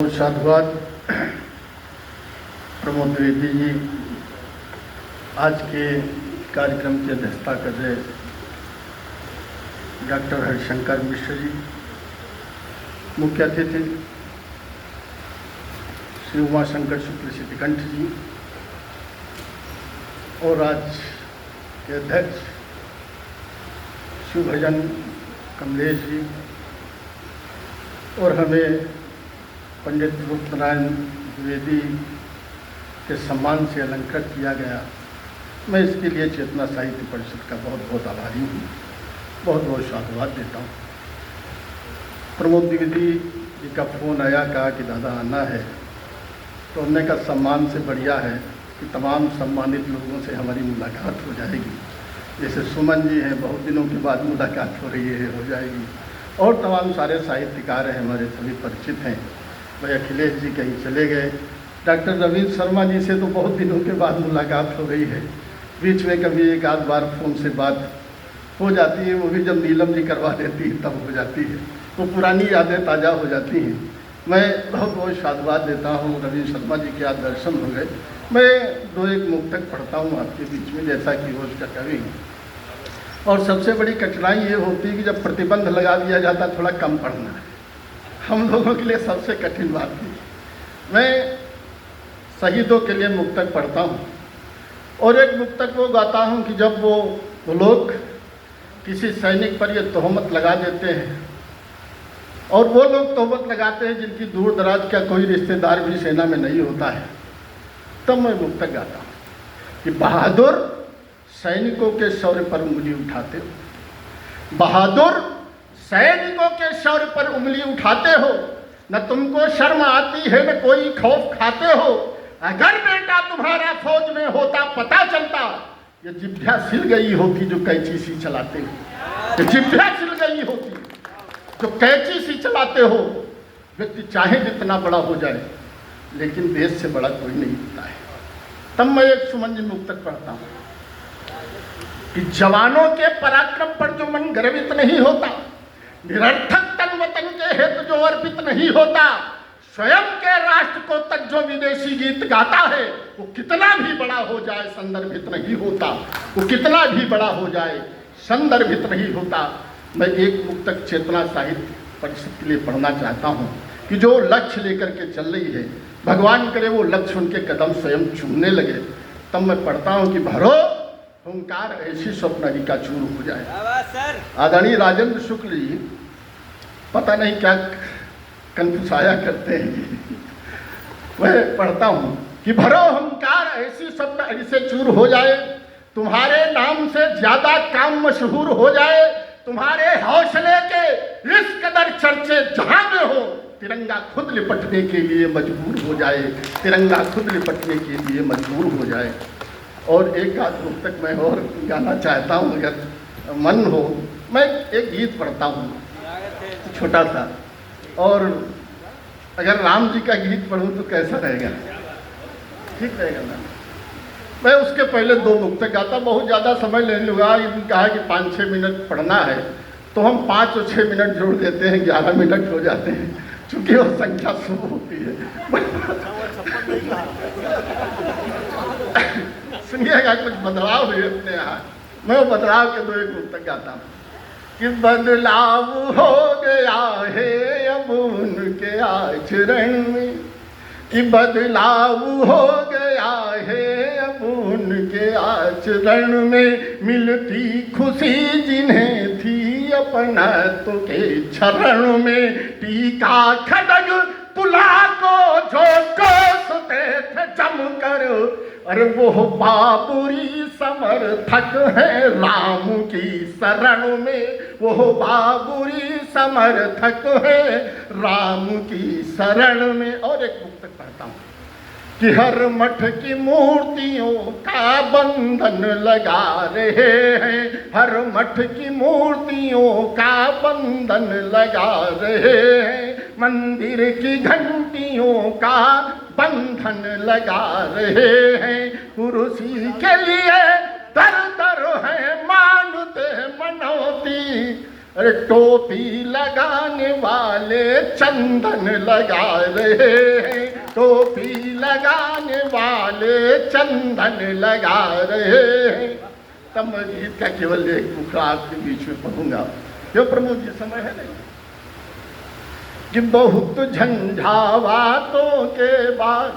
साधुवाद प्रमोद द्विवेदी जी आज के कार्यक्रम की अध्यक्षता कर रहे डॉक्टर हरिशंकर मिश्र जी, मुख्य अतिथि श्री उमाशंकर शुक्ल सिद्धिकंठ जी और आज के अध्यक्ष शिवभजन कमलेश जी और हमें पंडित रूपनारायण द्विवेदी के सम्मान से अलंकृत किया गया। मैं इसके लिए चेतना साहित्य परिषद का बहुत बहुत आभारी हूँ, बहुत बहुत साधुवाद देता हूँ। प्रमोद द्विवेदी जी का फ़ोन आया, कहा कि दादा आना है, तो हमने कहा सम्मान से बढ़िया है कि तमाम सम्मानित लोगों से हमारी मुलाकात हो जाएगी। जैसे सुमन जी हैं, बहुत दिनों के बाद मुलाकात हो रही है, हो जाएगी, और तमाम सारे साहित्यकार हैं, हमारे सभी परिचित हैं। भाई अखिलेश जी कहीं चले गए, डॉक्टर रविंद्र शर्मा जी से तो बहुत दिनों के बाद मुलाकात हो रही है, बीच में कभी एक आध बार फ़ोन से बात हो जाती है, वो भी जब नीलम जी करवा देती है तब हो जाती है, वो पुरानी यादें ताज़ा हो जाती हैं। मैं बहुत बहुत साधुवाद देता हूँ। रविंद्र शर्मा जी के आज दर्शन हो गए। मैं दो एक मुक्तक पढ़ता हूँ आपके बीच में, जैसा कि वो उसका कवि। और सबसे बड़ी कठिनाई ये होती है कि जब प्रतिबंध लगा दिया जाता थोड़ा कम पढ़ना है, हम लोगों के लिए सबसे कठिन बात थी। मैं शहीदों के लिए मुक्तक पढ़ता हूँ और एक मुक्तक वो गाता हूँ कि जब वो लोग किसी सैनिक पर ये तोहमत लगा देते हैं, और वो लोग तोहमत लगाते हैं जिनकी दूर दराज का कोई रिश्तेदार भी सेना में नहीं होता है, तब मैं मुक्तक गाता हूँ कि बहादुर सैनिकों के शौर्य पर उंगली उठाते हो, बहादुर सैनिकों के शौर्य पर उंगली उठाते हो, न तुमको शर्म आती है न कोई खौफ खाते हो। अगर बेटा तुम्हारा फौज में होता पता चलता, ये जिभ्या सिल गई होती जो कैंची सी चलाते हो, ये जिभ्या सिल गई होती जो कैंची सी चलाते हो। व्यक्ति चाहे जितना बड़ा हो जाए, लेकिन देश से बड़ा कोई नहीं होता है। तब मैं एक सुमन जी मुक्तक पढ़ता हूँ कि जवानों के पराक्रम पर जो मन गर्वित नहीं होता, निरर्थक तन वतन के हेतु जो अर्पित नहीं होता, स्वयं के राष्ट्र को तक जो विदेशी गीत गाता है, वो कितना भी बड़ा हो जाए संदर्भित नहीं होता, वो कितना भी बड़ा हो जाए संदर्भित नहीं होता। मैं एक मुक्तक चेतना साहित्य परिषद के लिए पढ़ना चाहता हूँ कि जो लक्ष्य लेकर के चल रही है, भगवान करे वो लक्ष्य उनके कदम स्वयं चूमने लगे। तब मैं पढ़ता हूँ कि भरो हुंकार ऐसी स्वप्नरी का चूर हो जाए। आदरणीय राजेंद्र शुक्ल जी पता नहीं क्या कन्फ्यूसाया करते हैं। मैं पढ़ता हूँ कि भरो हुंकार ऐसी स्वप्नरी से चूर हो जाए, तुम्हारे नाम से ज्यादा काम मशहूर हो जाए, तुम्हारे हौसले के इस कदर चर्चे जहां में हो, तिरंगा खुद लिपटने के लिए मजबूर हो जाए, तिरंगा खुद लिपटने के लिए मजबूर हो जाए। और एक आध मुक्तक मैं और गाना चाहता हूँ, अगर मन हो। मैं एक गीत पढ़ता हूँ छोटा सा, और अगर राम जी का गीत पढ़ूँ तो कैसा रहेगा, ठीक रहेगा ना। मैं उसके पहले दो मुक्तक गाता, बहुत ज़्यादा समय लेने लगा। कहा कि 5-6 मिनट पढ़ना है, तो हम 5 और 6 मिनट जोड़ देते हैं, 11 मिनट हो जाते हैं, चूँकि वो संख्या शुभ होती है। सुनिएगा, कुछ बदलाव हुए अपने यहाँ। मैं वो बदलाव के दो एक मुक्तक गाता हूँ कि बदलाव हो गया है अब उनके आचरण में, कि बदलाव हो गया है अब उनके आचरण में, मिलती खुशी जिन्हें थी अपनत्व के क्षरण में, टीका खड़ग तुला को जो कोसते थे जमकर, अरे वो बाबुरी समर्थक है राम की शरण में, वो बाबुरी समर्थक है राम की शरण में। और एक मुक्तक पढ़ता हूँ कि हर मठ की मूर्तियों का बंधन लगा रहे हैं, हर मठ की मूर्तियों का बंधन लगा रहे हैं, मंदिर की घंटियों का बंधन लगा रहे हैं, कुर्सी के लिए दर दर है मानते मनौती, अरे टोपी लगाने वाले चंदन लगा रहे हैं, टोपी लगाने वाले चंदन लगा रहे हैं। तब मैं गीत का केवल एक मुखड़ा आपके बीच में पढ़ूंगा। क्यों प्रमोद जी, समय है नहीं कि बहुत झंझावातों के बाद,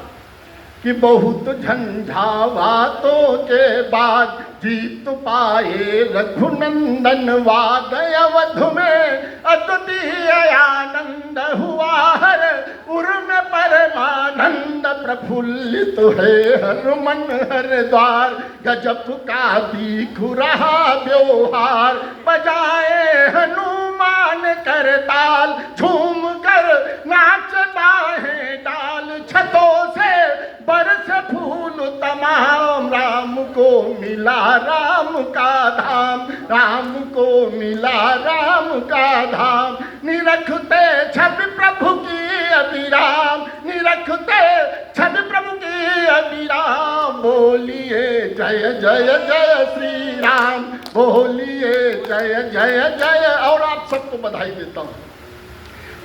कि बहुत झंझावातों के बाद जीत पाए रघुनंदन वाद। अवध में अद्वितीय आनंद हुआ, हर उर में परमानंद प्रफुल्लित है हर मन हर द्वार। गजब का दिख रहा व्यवहार, बजाए हनुमान करताल, झूम कर नाचता है डाल। छतों से बरस फूल तमाम, राम को मिला राम का धाम, राम को मिला राम का धाम। निरखते छवि प्रभु की अभिराम, निरखते छवि प्रभु की अभिराम। बोलिए जय जय जय श्री राम, बोलिए जय जय जय। और आप सबको बधाई देता हूँ,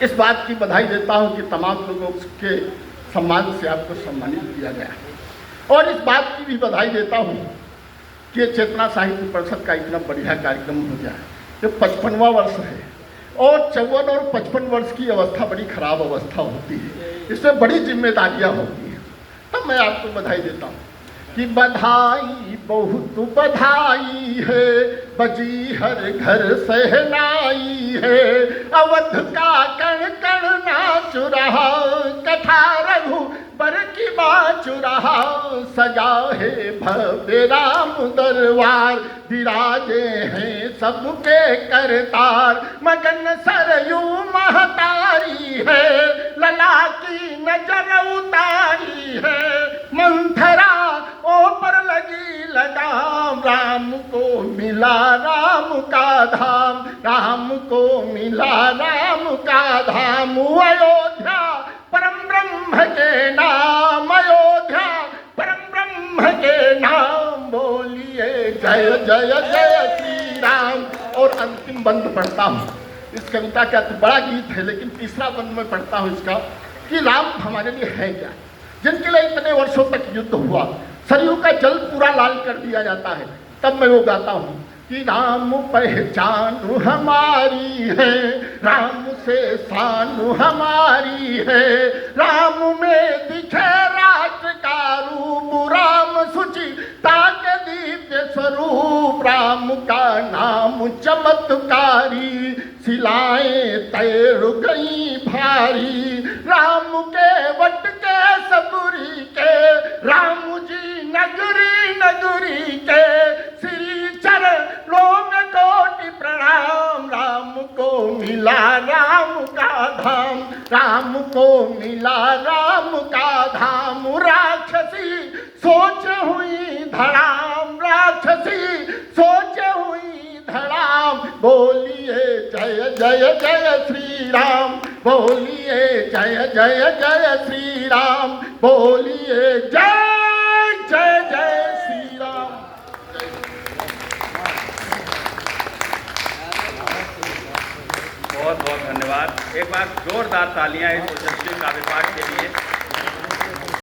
इस बात की बधाई देता हूँ कि तमाम लोगों के सम्मान से आपको सम्मानित किया गया। और इस बात की भी बधाई देता हूँ कि ये चेतना साहित्य परिषद का इतना बढ़िया कार्यक्रम हो गया है। ये 55वां वर्ष है और 54 और 55 वर्ष की अवस्था बड़ी खराब अवस्था होती है, इसमें बड़ी जिम्मेदारियाँ होती हैं। तब मैं आपको बधाई देता हूँ कि बधाई बहुत बधाई है, बजी हर घर सहनाई है। अवध का कण कण नाच रहा, कथा रघु बर की बाच रहा। सजा है भव्य राम दरबार, विराजे हैं सबके करतार। मगन सरयू महतारी है, लला की नजर उतारी है। मंथरा ऊपर लगी लगाम, राम को मिला राम का धाम, राम को मिला राम का धाम। अयोध्या परम ब्रह्म के नाम, अयोध्या परम ब्रह्म के नाम। बोलिए जय जय जय श्री राम। और अंतिम बंद पढ़ता हूँ, इस कविता का तो बड़ा गीत है लेकिन तीसरा बंद में पढ़ता हूँ इसका, कि राम हमारे लिए है क्या, जिनके लिए इतने वर्षों तक युद्ध हुआ, सरयू का जल पूरा लाल कर दिया जाता है। तब मैं वो गाता हूँ कि राम पहचान हमारी है, राम से शान हमारी है। राम में दिखे राष्ट्र का रूप, राम सुचिता के दिव्य स्वरूप। राम का नाम चमत्कारी, शिलाएं तैर गई भारी। राम के वट के सबूरी के, राम जी नगरी नगरी के। श्री चरणों में कोटि प्रणाम, राम को मिला राम का धाम, राम को मिला राम का धाम। राक्षसी सोच हुई धड़ाम, राक्षसी सोच हुई धड़ाम। बोलिए जय जय जय श्री राम, बोलिए जय जय जय श्री राम, बोलिए जय जय जय श्री राम। बहुत बहुत धन्यवाद। एक बार जोरदार तालियां इस यशस्वी काव्य पाठ के लिए।